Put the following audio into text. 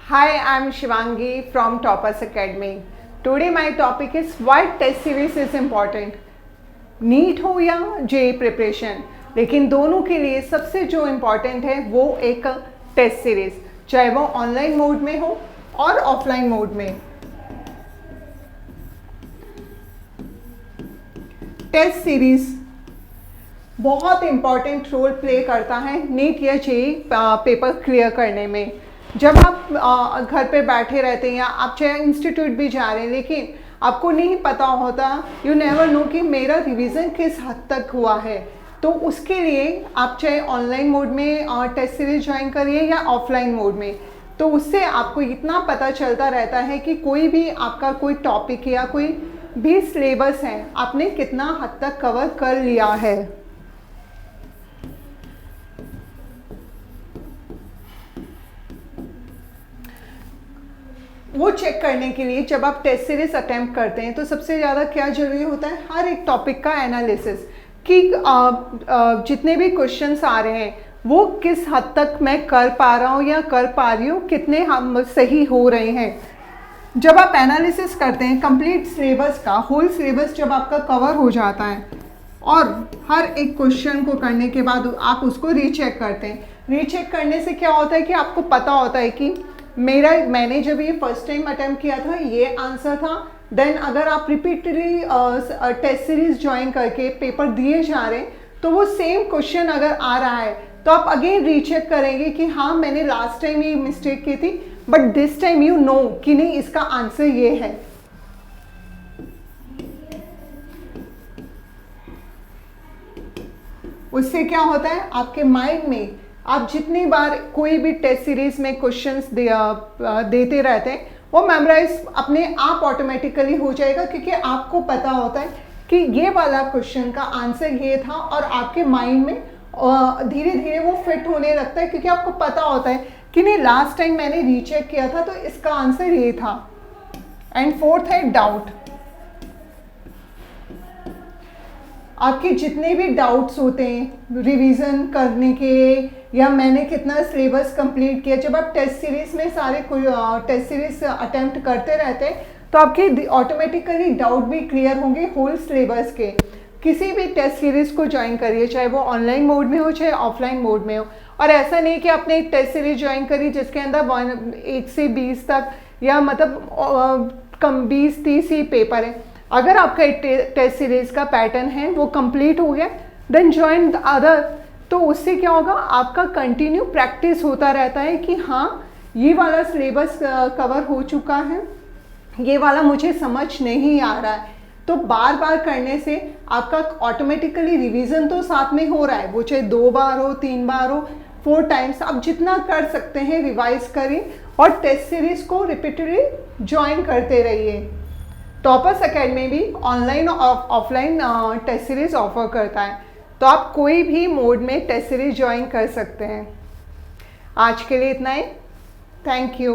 Hi, I'm Shivangi from Toppers Academy. Today my topic is why test series is important. NEET हो या जे preparation, लेकिन दोनों के लिए सबसे जो इम्पॉर्टेंट है वो एक टेस्ट सीरीज, चाहे वो ऑनलाइन मोड में हो और ऑफलाइन मोड में। टेस्ट सीरीज बहुत इम्पॉर्टेंट रोल प्ले करता है नीट या जे पेपर क्लियर करने में। जब आप घर पे बैठे रहते हैं या आप चाहे इंस्टीट्यूट भी जा रहे हैं, लेकिन आपको नहीं पता होता, यू नेवर नो कि मेरा रिवीजन किस हद तक हुआ है, तो उसके लिए आप चाहे ऑनलाइन मोड में टेस्ट सीरीज ज्वाइन करिए या ऑफलाइन मोड में, तो उससे आपको इतना पता चलता रहता है कि कोई भी आपका कोई टॉपिक या कोई भी सिलेबस है आपने कितना हद तक कवर कर लिया है। वो चेक करने के लिए जब आप टेस्ट सीरीज अटेम्प्ट करते हैं तो सबसे ज़्यादा क्या जरूरी होता है, हर एक टॉपिक का एनालिसिस कि जितने भी क्वेश्चंस आ रहे हैं वो किस हद तक मैं कर पा रहा हूँ या कर पा रही हूँ, कितने हम सही हो रहे हैं। जब आप एनालिसिस करते हैं कंप्लीट सिलेबस का, होल सिलेबस जब आपका कवर हो जाता है और हर एक क्वेश्चन को करने के बाद आप उसको रीचेक करते हैं। रीचेक करने से क्या होता है कि आपको पता होता है कि मैंने जब ये फर्स्ट टाइम अटेम्प्ट किया था ये आंसर था। देन अगर आप रिपीटेडली टेस्ट सीरीज ज्वाइन करके पेपर दिए जा रहे हैं तो वो सेम क्वेश्चन अगर आ रहा है तो आप अगेन रीचेक करेंगे कि हाँ मैंने लास्ट टाइम ये मिस्टेक की थी, but this time you know कि नहीं इसका आंसर ये है। उससे क्या होता है आपके माइंड में, आप जितनी बार कोई भी टेस्ट सीरीज में क्वेश्चंस देते रहते हैं वो मेमोराइज अपने आप ऑटोमेटिकली हो जाएगा, क्योंकि आपको पता होता है कि ये वाला क्वेश्चन का आंसर ये था और आपके माइंड में धीरे धीरे वो फिट होने लगता है, क्योंकि आपको पता होता है कि नहीं लास्ट टाइम मैंने रीचेक किया था तो इसका आंसर ये था। एंड फोर्थ है डाउट। आपके जितने भी डाउट्स होते हैं रिवीजन करने के या मैंने कितना सिलेबस कंप्लीट किया, जब आप टेस्ट सीरीज में सारे टेस्ट सीरीज अटेम्प्ट करते रहते हैं तो आपके ऑटोमेटिकली डाउट भी क्लियर होंगे होल सिलेबस के। किसी भी टेस्ट सीरीज को ज्वाइन करिए, चाहे वो ऑनलाइन मोड में हो चाहे ऑफलाइन मोड में हो। और ऐसा नहीं कि आपने एक टेस्ट सीरीज ज्वाइन करी जिसके अंदर 1 से 20 तक या मतलब कम 20-30 ही पेपर है। अगर आपका टेस्ट सीरीज का पैटर्न है वो कंप्लीट हो गया, देन ज्वाइन द अदर। तो उससे क्या होगा, आपका कंटिन्यू प्रैक्टिस होता रहता है कि हाँ ये वाला सिलेबस कवर हो चुका है, ये वाला मुझे समझ नहीं आ रहा है। तो बार बार करने से आपका ऑटोमेटिकली रिवीजन तो साथ में हो रहा है, वो चाहे 2 बार हो 3 बार हो 4 टाइम्स, आप जितना कर सकते हैं रिवाइज करें और टेस्ट सीरीज को रिपीटेडली ज्वाइन करते रहिए। टॉपर्स एकेडमी भी ऑनलाइन और ऑफलाइन टेस्ट सीरीज ऑफर करता है, तो आप कोई भी मोड में टेस्ट सीरीज ज्वाइन कर सकते हैं। आज के लिए इतना ही, थैंक यू।